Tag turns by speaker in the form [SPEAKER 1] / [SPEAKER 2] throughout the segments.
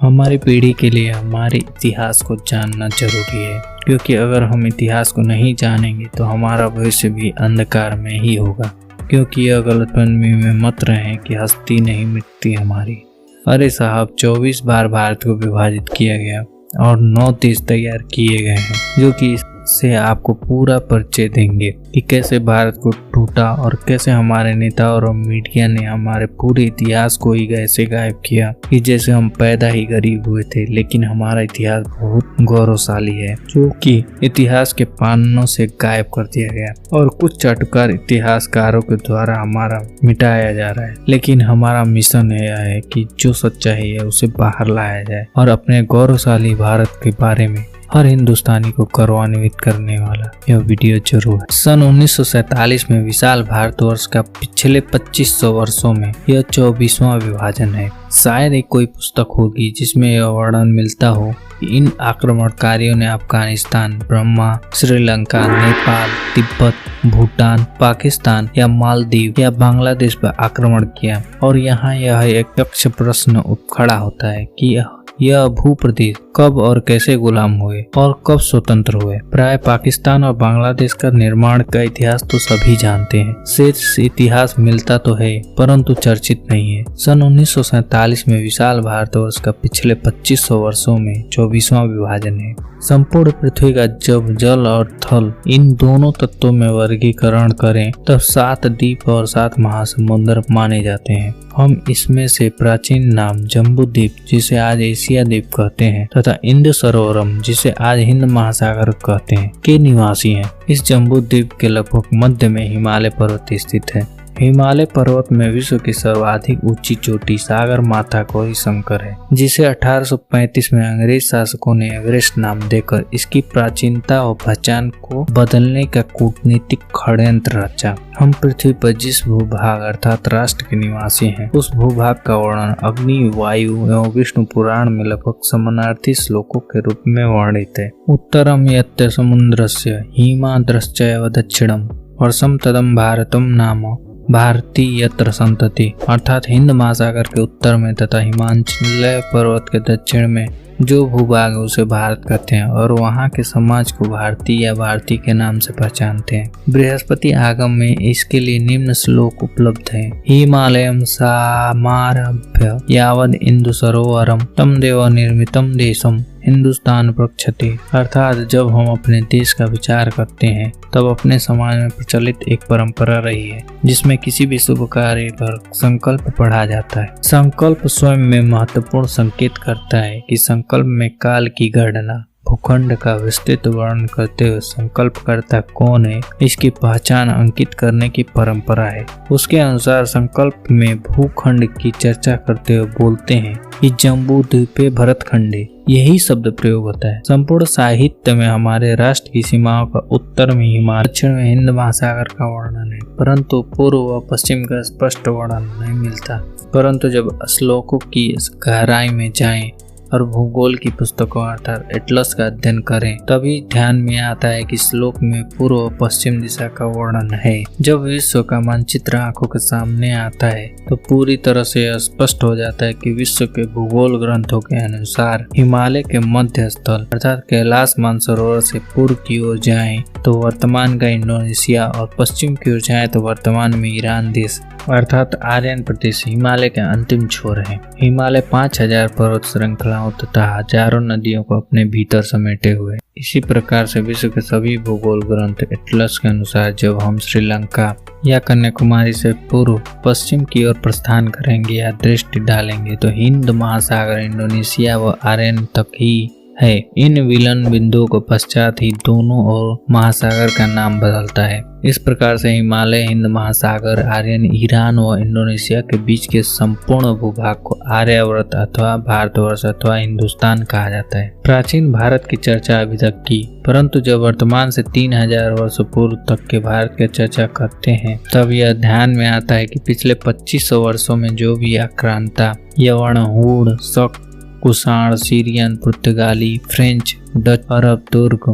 [SPEAKER 1] हमारी पीढ़ी के लिए हमारे इतिहास को जानना जरूरी है, क्योंकि अगर हम इतिहास को नहीं जानेंगे तो हमारा भविष्य भी अंधकार में ही होगा। क्योंकि यह गलतफहमी में मत रहें कि हस्ती नहीं मिटती हमारी। अरे साहब, 24 बार भारत को विभाजित किया गया और 9 देश तैयार किए गए हैं, जो कि इससे आपको पूरा परिचय देंगे कि कैसे भारत को टूटा और कैसे हमारे नेता और मीडिया ने हमारे पूरे इतिहास को ही ऐसे गायब किया कि जैसे हम पैदा ही गरीब हुए थे। लेकिन हमारा इतिहास बहुत गौरवशाली है, जो कि इतिहास के पन्नों से गायब कर दिया गया और कुछ चाटुकार इतिहासकारों के द्वारा हमारा मिटाया जा रहा है। लेकिन हमारा मिशन यह है कि जो सच्चाई है उसे बाहर लाया जाए और अपने गौरवशाली भारत के बारे में हर हिंदुस्तानी को गौरवान्वित करने वाला यह वीडियो जरूर है। सन 1947 में विशाल भारतवर्ष का पिछले 2500 वर्षों में यह 24वां विभाजन है। शायद एक कोई पुस्तक होगी जिसमें यह वर्णन मिलता हो कि इन आक्रमणकारियों ने अफगानिस्तान, बर्मा, श्रीलंका, नेपाल, तिब्बत, भूटान, पाकिस्तान या मालदीव या बांग्लादेश पर आक्रमण किया। और यहाँ यह एक यक्ष प्रश्न खड़ा होता है कि यह भूप्रदेश कब और कैसे गुलाम हुए और कब स्वतंत्र हुए। प्राय पाकिस्तान और बांग्लादेश का निर्माण का इतिहास तो सभी जानते हैं। शेष इतिहास मिलता तो है परंतु चर्चित नहीं है। सन 1947 में विशाल भारतवर्ष का पिछले 2500 वर्षों में 24वां विभाजन है। संपूर्ण पृथ्वी का जब जल और थल इन दोनों तत्वों में वर्गीकरण करें तब 7 द्वीप और 7 महासमुद्र माने जाते हैं। हम इसमें से प्राचीन नाम जम्बूद्वीप, जिसे आज एशिया द्वीप कहते हैं, तथा इंद सरोवरम, जिसे आज हिंद महासागर कहते हैं, के निवासी हैं। इस जम्बूद्वीप के लगभग मध्य में हिमालय पर्वत स्थित है। हिमालय पर्वत में विश्व की सर्वाधिक ऊंची चोटी सागर माथा गौरी शंकर है, जिसे 1835 में अंग्रेज शासकों ने एवरेस्ट नाम देकर इसकी प्राचीनता और पहचान को बदलने का कूटनीतिक षड्यंत्र रचा। हम पृथ्वी पर जिस भूभाग अर्थात राष्ट्र के निवासी हैं, उस भूभाग का वर्णन अग्नि, वायु एवं विष्णु पुराण में लगभग समानार्थी श्लोकों के रूप में वर्णित है। उत्तरम यत्य समुद्रस्य हिमाद्रश्चैव दक्षिणम वर्षम तदम भारतम नाम भारती यत्र संतति, अर्थात हिंद महासागर के उत्तर में तथा हिमालय पर्वत के दक्षिण में जो भूभाग है उसे भारत कहते हैं और वहाँ के समाज को भारती या भारती के नाम से पहचानते हैं। बृहस्पति आगम में इसके लिए निम्न श्लोक उपलब्ध है। हिमालयम सामारभ्य यावद इंदु सरोवरम तम देव निर्मितम देशम हिंदुस्तान प्रक्षते, अर्थात जब हम अपने देश का विचार करते हैं तब अपने समाज में प्रचलित एक परंपरा रही है जिसमें किसी भी शुभ कार्य पर संकल्प पढ़ा जाता है। संकल्प स्वयं में महत्वपूर्ण संकेत करता है कि संकल्प में काल की गणना, भूखंड का विस्तृत वर्णन करते हुए संकल्पकर्ता कौन है इसकी पहचान अंकित करने की परंपरा है। उसके अनुसार संकल्प में भूखंड की चर्चा करते हुए बोलते हैं कि जम्बू द्वीपे भरतखंडे, यही शब्द प्रयोग होता है। संपूर्ण साहित्य में हमारे राष्ट्र की सीमाओं का उत्तर में हिमालय, दक्षिण में हिंद महासागर का वर्णन है, परंतु पूर्व व पश्चिम का स्पष्ट वर्णन नहीं मिलता। परंतु जब श्लोकों की गहराई में जाएं और भूगोल की पुस्तकों अर्थात एटलस का अध्ययन करें तभी ध्यान में आता है कि श्लोक में पूर्व और पश्चिम दिशा का वर्णन है। जब विश्व का मानचित्र आंखों के सामने आता है तो पूरी तरह से स्पष्ट हो जाता है कि विश्व के भूगोल ग्रंथों के अनुसार हिमालय के मध्य स्थल अर्थात कैलाश मानसरोवर से पूर्व की ओर जाएं तो वर्तमान का इंडोनेशिया और पश्चिम की ओर जाएं तो वर्तमान में ईरान देश अर्थात आर्यन प्रदेश हिमालय के अंतिम छोर है। हिमालय 5000 पर्वत श्रृंखलाओं तथा हजारों नदियों को अपने भीतर समेटे हुए। इसी प्रकार से विश्व के सभी भूगोल ग्रंथ एटलस के अनुसार जब हम श्रीलंका या कन्याकुमारी से पूर्व पश्चिम की ओर प्रस्थान करेंगे या दृष्टि डालेंगे तो हिंद महासागर, इंडोनेशिया व आर्यन तक ही है। इन विलन बिंदुओं को पश्चात ही दोनों और महासागर का नाम बदलता है। इस प्रकार से हिमालय, हिंद महासागर, आर्यन, ईरान व इंडोनेशिया के बीच के संपूर्ण भूभाग को आर्यावर्त अथवा भारतवर्ष अथवा हिंदुस्तान कहा जाता है। प्राचीन भारत की चर्चा अभी तक की, परंतु जब वर्तमान से 3000 वर्ष पूर्व तक के भारत की चर्चा करते हैं तब यह ध्यान में आता है कि पिछले 2500 वर्षों में जो भी आक्रांता, यवन, हूण, शक, कुषाण, सीरियन, पुर्तगाली, फ्रेंच, डच, अरब, तुर्क,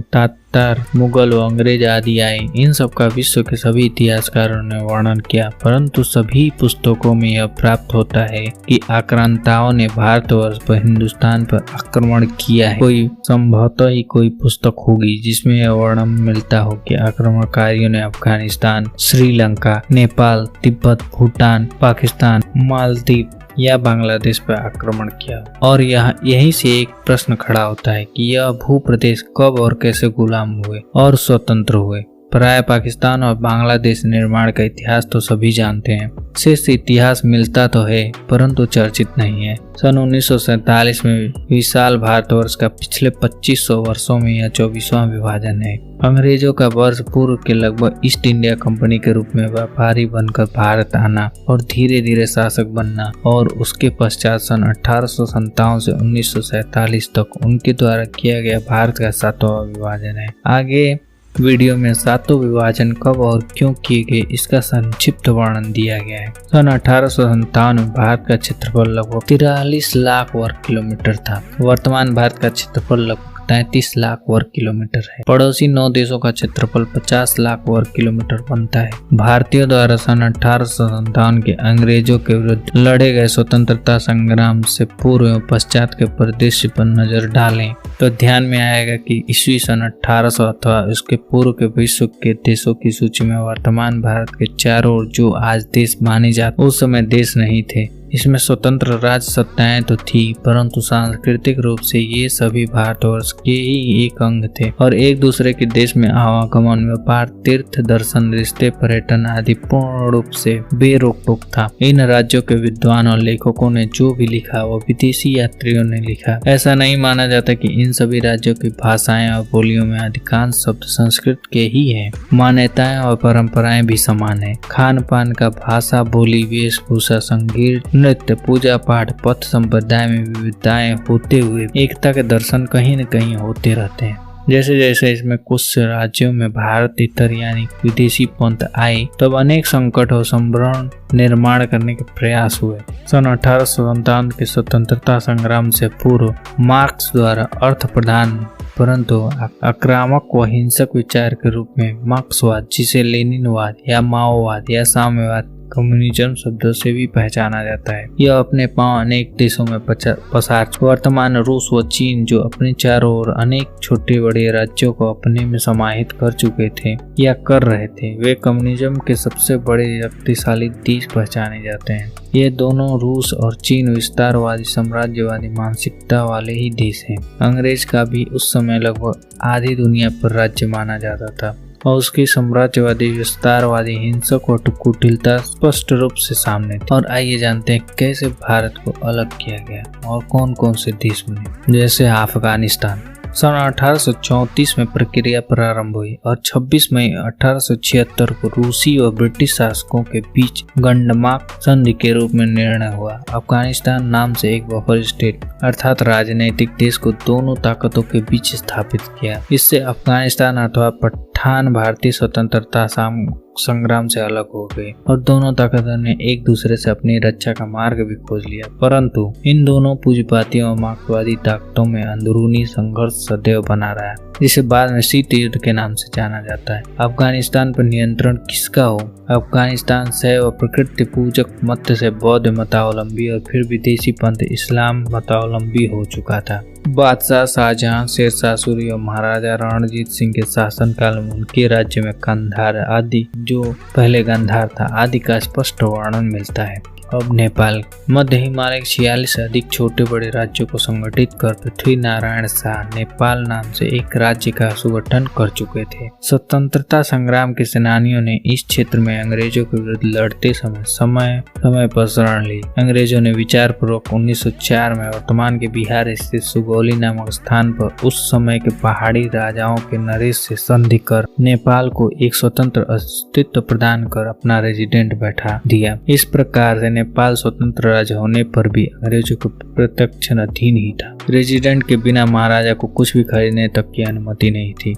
[SPEAKER 1] तार, मुगल व अंग्रेज आदि आए। इन सब का विश्व के सभी इतिहासकारों ने वर्णन किया, परंतु सभी पुस्तकों में यह प्राप्त होता है कि आक्रांताओं ने भारतवर्ष पर, हिंदुस्तान पर आक्रमण किया है। कोई संभवतः ही कोई पुस्तक होगी जिसमें यह वर्णन मिलता हो कि आक्रमणकारियों ने अफगानिस्तान, श्रीलंका, नेपाल, तिब्बत, भूटान, पाकिस्तान, मालदीव या बांग्लादेश पर आक्रमण किया। और यहीं से एक प्रश्न खड़ा होता है कि यह भूप्रदेश कब और कैसे गुलाम हुए और स्वतंत्र हुए। प्राय पाकिस्तान और बांग्लादेश निर्माण का इतिहास तो सभी जानते हैं, शेष इतिहास मिलता तो है परंतु चर्चित नहीं है। सन 1947 में विशाल भारतवर्ष का पिछले 2500 वर्षों में यह 24वां विभाजन है। अंग्रेजों का वर्ष पूर्व के लगभग ईस्ट इंडिया कंपनी के रूप में व्यापारी बनकर भारत आना और धीरे धीरे शासक बनना, और उसके पश्चात सन 1857 से 1947 तक उनके द्वारा किया गया भारत का 7वां विभाजन है। आगे वीडियो में 7वां विभाजन कब और क्यों किए गए इसका संक्षिप्त वर्णन दिया गया है। सन 1857 में भारत का क्षेत्रफल लगभग 43 लाख वर्ग किलोमीटर था। वर्तमान भारत का क्षेत्रफल लगभग 33 लाख वर्ग किलोमीटर है। पड़ोसी 9 देशों का क्षेत्रफल 50 लाख वर्ग किलोमीटर बनता है। भारतीयों द्वारा सन 1857 के अंग्रेजों के विरुद्ध लड़े गए स्वतंत्रता संग्राम से पूर्व एवं पश्चात के परिदृश्य पर नजर डालें तो ध्यान में आएगा कि ईस्वी सन 1800 अथवा उसके पूर्व के विश्व के देशों की सूची में वर्तमान भारत के चारों ओर जो आज देश माने जाते उस समय देश नहीं थे। इसमें स्वतंत्र राज्य सत्ताएं तो थी, परंतु सांस्कृतिक रूप से ये सभी भारतवर्ष के ही एक अंग थे और एक दूसरे के देश में आवागमन, व्यापार, तीर्थ दर्शन, रिश्ते, पर्यटन आदि पूर्ण रूप से बेरोक-टोक था। इन राज्यों के विद्वान और लेखकों ने जो भी लिखा वो विदेशी यात्रियों ने लिखा। ऐसा नहीं माना जाता कि इन सभी राज्यों की भाषाएं और बोलियों में अधिकांश शब्द संस्कृत के ही हैं। मान्यताएं और परंपराएं भी समान है। खान पान का, भाषा, बोली, वेशभूषा, संगीत, नृत्य, पूजा पाठ, पथ संप्रदाय में विविधताएं होते हुए एकता के दर्शन कहीं न कहीं होते रहते हैं। जैसे जैसे इसमें कुछ राज्यों में भारत इतर यानी विदेशी पंथ आए तब अनेक संकट और संभ्रम निर्माण करने के प्रयास हुए। सन 1857 के स्वतंत्रता संग्राम से पूर्व मार्क्स द्वारा अर्थ प्रदान परंतु आक्रामक व हिंसक विचार के रूप में मार्क्सवाद, जिसे लेनिनवाद या माओवाद या साम्यवाद, कम्युनिज्म शब्दों से भी पहचाना जाता है, यह अपने पांव अनेक देशों में पसार। वर्तमान रूस व चीन जो अपने चारों ओर अनेक छोटे बड़े राज्यों को अपने में समाहित कर चुके थे या कर रहे थे, वे कम्युनिज्म के सबसे बड़े शक्तिशाली देश पहचाने जाते हैं। ये दोनों रूस और चीन विस्तारवादी साम्राज्यवादी मानसिकता वाले ही देश हैं। अंग्रेज का भी उस समय लगभग आधी दुनिया पर राज्य माना जाता था और उसकी साम्राज्यवादी, विस्तारवादी, हिंसक और कुटिलता स्पष्ट रूप से सामने थी। और आइए जानते हैं कैसे भारत को अलग किया गया और कौन कौन से देश बने। जैसे अफगानिस्तान सन 1834 में प्रक्रिया प्रारंभ हुई और 26 मई 1876 को रूसी और ब्रिटिश शासकों के बीच गंडमाक संधि के रूप में निर्णय हुआ। अफगानिस्तान नाम से एक बफर स्टेट अर्थात राजनीतिक देश को दोनों ताकतों के बीच स्थापित किया। इससे अफगानिस्तान अथवा पठान भारतीय स्वतंत्रता संग्राम से अलग हो गए और दोनों ताकतों ने एक दूसरे से अपनी रक्षा का मार्ग भी खोज लिया। परंतु इन दोनों पूंजीपतियों और मार्क्सवादी ताकतों में अंदरूनी संघर्ष सदैव बना रहा, जिसे बाद में शीत युद्ध के नाम से जाना जाता है। अफगानिस्तान पर नियंत्रण किसका हो? अफगानिस्तान शैव प्रकृति पूजक मत से बौद्ध मतावलंबी और फिर विदेशी पंथ इस्लाम मतावलंबी हो चुका था। बादशाह शाहजहां, शेरशाह सूरी और महाराजा रणजीत सिंह के शासनकाल में उनके राज्य में कंधार आदि, जो पहले गंधार था, आदि का स्पष्ट वर्णन मिलता है। अब नेपाल मध्य हिमालय के 46 से अधिक छोटे बड़े राज्यों को संगठित कर पृथ्वी नारायण शाह नेपाल नाम से एक राज्य का सुगठन कर चुके थे। स्वतंत्रता संग्राम के सेनानियों ने इस क्षेत्र में अंग्रेजों के विरुद्ध लड़ते समय पर शरण ली। अंग्रेजों ने विचार पूर्वक 1904 में वर्तमान के बिहार स्थित सुगौली नामक स्थान पर उस समय के पहाड़ी राजाओं के नरेश से संधि कर नेपाल को एक स्वतंत्र अस्तित्व प्रदान कर अपना रेजिडेंट बैठा दिया। इस प्रकार से नेपाल स्वतंत्र राज्य होने पर भी अंग्रेजों के प्रत्यक्ष अधीन ही था। रेजिडेंट के बिना महाराजा को कुछ भी खरीदने तक की अनुमति नहीं थी।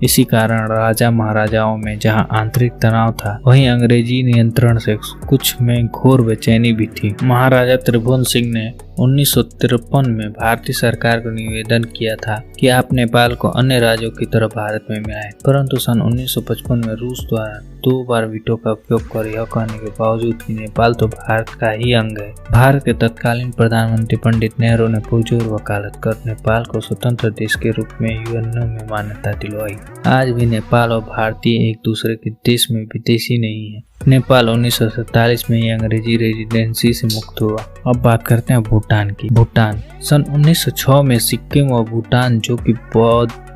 [SPEAKER 1] इसी कारण राजा महाराजाओं में जहां आंतरिक तनाव था, वहीं अंग्रेजी नियंत्रण से कुछ में घोर बेचैनी भी थी। महाराजा त्रिभुवन सिंह ने 1953 में भारतीय सरकार को निवेदन किया था कि आप नेपाल को अन्य राज्यों की तरह भारत में मिलाएं, परंतु सन 1955 में रूस द्वारा 2 बार वीटो का उपयोग कर यह कहने के बावजूद कि नेपाल तो भारत का ही अंग है, भारत के तत्कालीन प्रधानमंत्री पंडित नेहरू ने पुरजोर वकालत कर नेपाल को स्वतंत्र देश के रूप में यूएनओ में मान्यता दिलवाई। आज भी नेपाल और भारतीय एक दूसरे के देश में विदेशी नहीं है। नेपाल 1947 में ही अंग्रेजी रेजिडेंसी से मुक्त हुआ। अब बात करते हैं भूटान की। भूटान सन 1906 में सिक्किम और भूटान, जो कि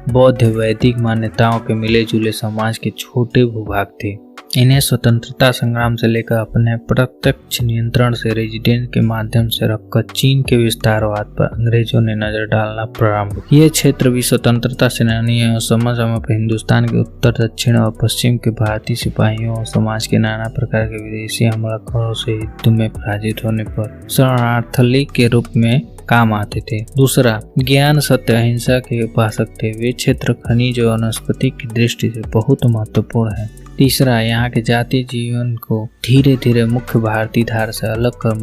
[SPEAKER 1] बौद्ध वैदिक मान्यताओं के मिले जुले समाज के छोटे भूभाग थे, इन्हें स्वतंत्रता संग्राम से लेकर अपने प्रत्यक्ष नियंत्रण से रेजिडेंस के माध्यम से रखकर चीन के विस्तारवाद पर अंग्रेजों ने नजर डालना प्रारंभ किया। ये क्षेत्र भी स्वतंत्रता सेनानियों और समय समय पर हिंदुस्तान के उत्तर, दक्षिण और पश्चिम के भारतीय सिपाहियों और समाज के नाना प्रकार के विदेशी हमलावरों से युद्ध में पराजित होने पर शरणार्थी के रूप में काम आते थे। दूसरा, ज्ञान, सत्य, अहिंसा के उपासक थे। वे क्षेत्र खनिज और वनस्पति की दृष्टि से बहुत महत्वपूर्ण है। तीसरा, यहाँ के जातीय जीवन को धीरे धीरे मुख्य भारतीय धारा से अलग कर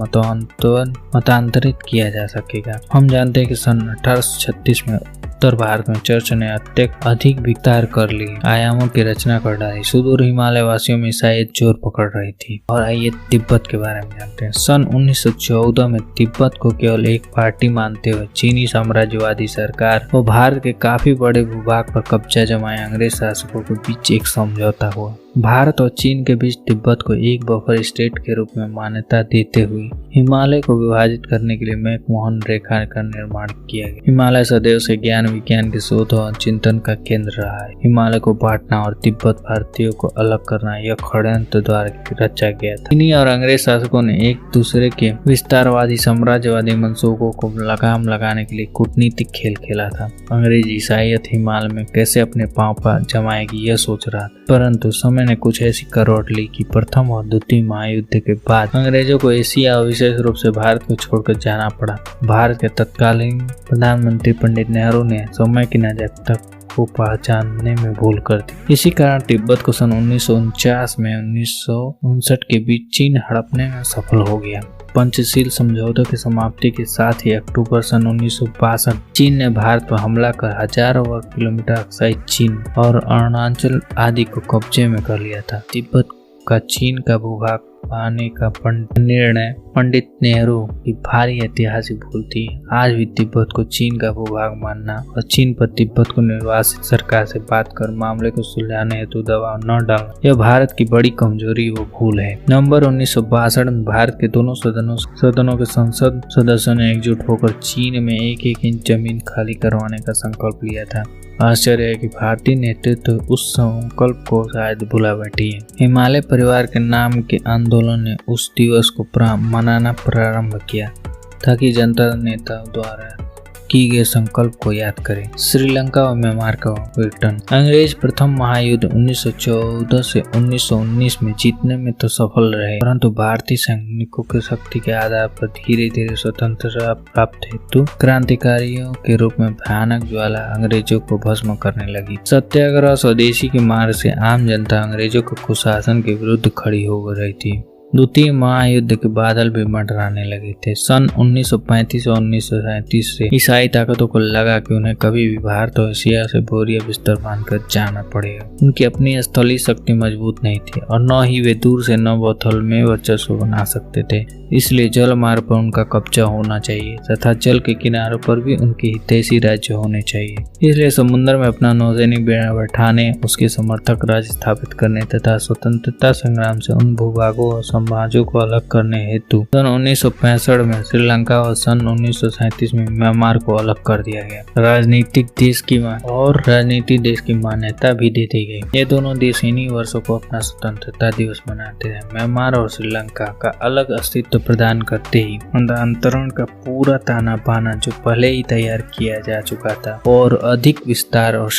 [SPEAKER 1] मतांतरित किया जा सकेगा। हम जानते हैं कि सन 1836 में उत्तर भारत में चर्च ने अधिक विस्तार कर ली, आयामों की रचना कर डाली। सुदूर हिमालय वासियों में ईसाईयत जोर पकड़ रही थी। और आइए तिब्बत के बारे में जानते हैं। सन 1914 में तिब्बत को केवल एक पार्टी मानते हुए चीनी साम्राज्यवादी सरकार और भारत के काफी बड़े भूभाग पर कब्जा जमाए अंग्रेज शासकों के बीच एक समझौता हुआ। भारत और चीन के बीच तिब्बत को एक बफर स्टेट के रूप में मान्यता देते हुए हिमालय को विभाजित करने के लिए मैकमोहन रेखा का निर्माण किया गया। हिमालय सदैव से ज्ञान विज्ञान के शोध और चिंतन का केंद्र रहा है। हिमालय को बांटना और तिब्बत भारतीयों को अलग करना यह षड्यंत्र द्वारा रचा गया था। चीनी और अंग्रेज शासकों ने एक दूसरे के विस्तारवादी साम्राज्यवादी मंसूबों को लगाम लगाने के लिए कूटनीतिक खेल खेला था। अंग्रेज ईसाईयत हिमालय में कैसे अपने पांव पर जमाएगी यह सोच रहा था, परंतु समय ने कुछ ऐसी करवट ली कि प्रथम और द्वितीय महायुद्ध के बाद अंग्रेजों को एशिया और विशेष रूप से भारत को छोड़कर जाना पड़ा। भारत के तत्कालीन प्रधानमंत्री पंडित नेहरू ने समय की नैतिकता को पहचानने में भूल कर दी। इसी कारण तिब्बत को सन 1949 में 1959 के बीच चीन हड़पने में सफल हो गया। पंचशील समझौते की समाप्ति के साथ ही अक्टूबर सन 1962 चीन ने भारत पर हमला कर हजारों वर्ग किलोमीटर अक्साई चीन और अरुणाचल आदि को कब्जे में कर लिया था। तिब्बत का चीन का भूभाग पाने का निर्णय पंडित नेहरू की भारी ऐतिहासिक भूल थी। आज भी तिब्बत को चीन का भूभाग मानना और चीन पर तिब्बत को निर्वासित सरकार से बात कर मामले को सुलझाने हेतु दबाव न डालना, यह भारत की बड़ी कमजोरी व भूल है। नवंबर 1962 में भारत के दोनों सदनों के संसद सदस्यों ने एकजुट होकर चीन में 1-1 इंच जमीन खाली करवाने का संकल्प लिया था। आश्चर्य है कि भारतीय नेतृत्व उस संकल्प को शायद भुला बैठी है। हिमालय परिवार के नाम के आंदोलन ने उस दिवस को मनाना प्रारंभ किया ताकि जनता नेता द्वारा की गए संकल्प को याद करें। श्रीलंका और म्यांमार का विघटन। अंग्रेज प्रथम महायुद्ध 1914 से 1919 में जीतने में तो सफल रहे, परंतु भारतीय सैनिकों की शक्ति के आधार पर धीरे धीरे स्वतंत्रता प्राप्त हेतु क्रांतिकारियों के रूप में भयानक ज्वाला अंग्रेजों को भस्म करने लगी। सत्याग्रह स्वदेशी की मार से आम जनता अंग्रेजों के कुशासन के विरुद्ध खड़ी हो रही थी। द्वितीय महायुद्ध के बादल भी मंडराने लगे थे। सन 1935 और 1937 से ईसाई ताकतों को लगा कि उन्हें कभी भी भारत और एशिया से बोरिया बिस्तर बांधकर जाना पड़ेगा। उनकी अपनी स्थलीय शक्ति मजबूत नहीं थी और न ही वे दूर से नौबथल में वर्चस्व बना सकते थे। इसलिए जल मार्ग पर उनका कब्जा होना चाहिए तथा जल के किनारों पर भी उनके हितैषी राज्य होने चाहिए। इसलिए समुद्र में अपना नौसैनिक बैठाने, उसके समर्थक राज्य स्थापित करने तथा स्वतंत्रता संग्राम से उन भूभागों और समाजों को अलग करने हेतु सन 1965 में श्रीलंका और सन 1937 में म्यांमार को अलग कर दिया गया। राजनीतिक देश की मान्यता भी दे दी गई। ये दोनों देश इन्हीं वर्षों को अपना स्वतंत्रता दिवस मनाते हैं। म्यांमार और श्रीलंका का अलग अस्तित्व प्रदान करते ही अंतरण का पूरा ताना बाना जो पहले ही तैयार किया जा चुका था और अधिक विस्तार और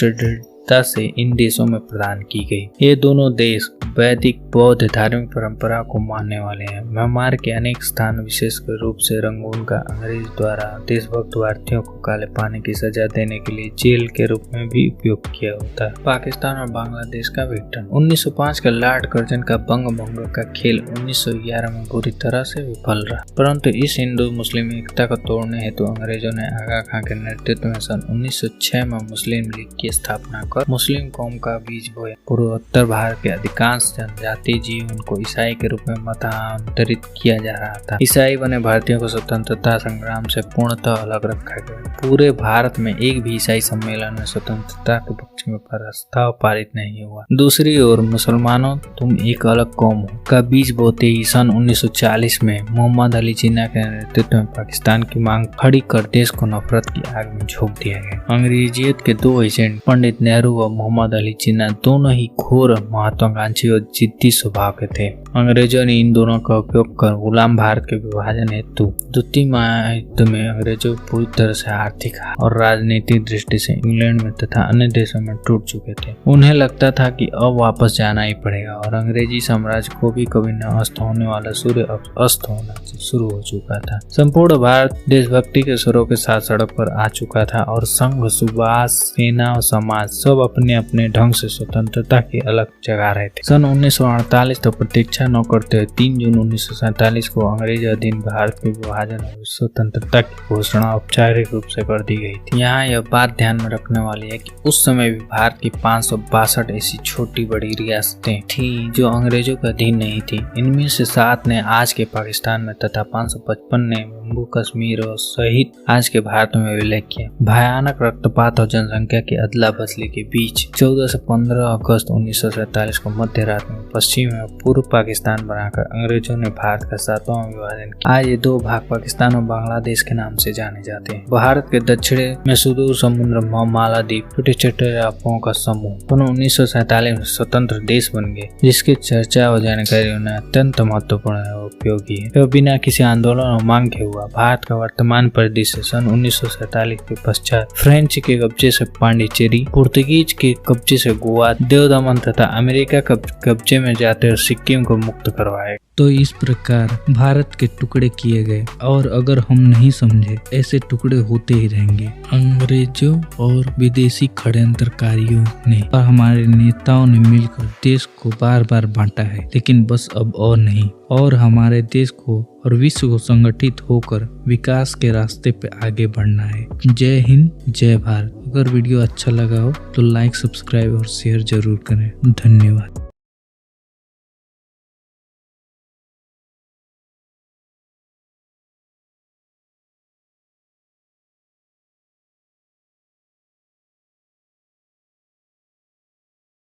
[SPEAKER 1] विविधता से इन देशों में प्रदान की गई। ये दोनों देश वैदिक बौद्ध धार्मिक परंपरा को मानने वाले हैं। म्यांमार के अनेक स्थान विशेष रूप से रंगून का अंग्रेज द्वारा देशभक्त भारतीयों को काले पानी की सजा देने के लिए जेल के रूप में भी उपयोग किया होता है। पाकिस्तान और बांग्लादेश का विघटन। 1905 का लॉर्ड कर्जन का बंग भंग का खेल 1911 में बुरी तरह से विफल रहा, परंतु इस हिंदू मुस्लिम एकता को तोड़ने हेतु अंग्रेजों ने आगा खां के नेतृत्व में सन 1906 में मुस्लिम लीग की स्थापना कर मुस्लिम कौम का बीज बोया। पूर्वोत्तर भारत के अधिकांश जनजातीय जीवन को ईसाई के रूप में मतांतरित किया जा रहा था। ईसाई बने भारतीयों को स्वतंत्रता संग्राम से पूर्णतः अलग रखा गया। पूरे भारत में एक भी ईसाई सम्मेलन में स्वतंत्रता के पक्ष में प्रस्ताव पारित नहीं हुआ। दूसरी ओर मुसलमानों तुम एक अलग कौम हो का बीज बोते ही सन 1940 में मोहम्मद अली जिन्ना के नेतृत्व में पाकिस्तान की मांग खड़ी कर देश को नफरत की आग में झोंक दिया गया। अंग्रेजियत के दो एजेंट पंडित नेहरू व मोहम्मद अली जिन्ना दोनों ही घोर महत्वाकांक्षी और जिद्दी स्वभाव के थे। अंग्रेजों ने इन दोनों का उपयोग कर गुलाम भारत के विभाजन हेतु द्वितीय महायुद्ध में अंग्रेजों पूरी तरह से आर्थिक और राजनीतिक दृष्टि से इंग्लैंड में तथा अन्य देशों में टूट चुके थे। उन्हें लगता था कि अब वापस जाना ही पड़ेगा और अंग्रेजी साम्राज्य को भी कभी न अस्त होने वाला सूर्य अब अस्त होना शुरू हो चुका था। संपूर्ण भारत देशभक्ति के स्वरों के साथ सड़क पर आ चुका था और संघ, सुबास, सेना और समाज सब अपने अपने ढंग से स्वतंत्रता की अलग जगा रहे थे। सन 1948 तक प्रतीक्षा न करते हुए 3 जून 1947 को अंग्रेज अधीन भारत के विभाजन और स्वतंत्रता की घोषणा औपचारिक रूप से कर दी गई थी। यहाँ यह बात ध्यान में रखने वाली है कि उस समय भी भारत की 562 ऐसी छोटी बड़ी रियासतें थी जो अंग्रेजों के अधीन नहीं थी। इनमें से 7 ने आज के पाकिस्तान में तथा 555 ने जम्मू कश्मीर और सहित आज के भारत में विलय किया। भयानक रक्तपात और जनसंख्या की अदला बदली के बीच 14 से 15 अगस्त 1947 को मध्य रात में पश्चिम और पूर्व पाकिस्तान बनाकर अंग्रेजों ने भारत का 7वां विभाजन किया। आज ये 2 भाग पाकिस्तान और बांग्लादेश के नाम से जाने जाते हैं। भारत के दक्षिण में सुदूर समुद्र मालादीप छोटे छोटे टापुओं का समूह 1947 में स्वतंत्र देश बन गए, जिसकी चर्चा और जानकारी उन्हें अत्यंत महत्वपूर्ण और उपयोगी है। यह बिना किसी आंदोलन और मांग के हुआ। भारत का वर्तमान परिदृश्य सन 1947 के पश्चात फ्रेंच के कब्जे से पांडिचेरी, पुर्तगीज के कब्जे से गोवा, देव दमन तथा अमेरिका कब्जे में जाते और सिक्किम को मुक्त करवाए।
[SPEAKER 2] तो इस प्रकार भारत के टुकड़े किए गए और अगर हम नहीं समझे ऐसे टुकड़े होते ही रहेंगे। अंग्रेजों और विदेशी षड्यंत्रकारियों ने और हमारे नेताओं ने मिलकर देश को बार बार बांटा है, लेकिन बस अब और नहीं, और हमारे देश को और विश्व को संगठित होकर विकास के रास्ते पे आगे बढ़ना है। जय हिंद, जय भारत। अगर वीडियो अच्छा लगा हो तो लाइक, सब्सक्राइब और शेयर जरूर करें। धन्यवाद।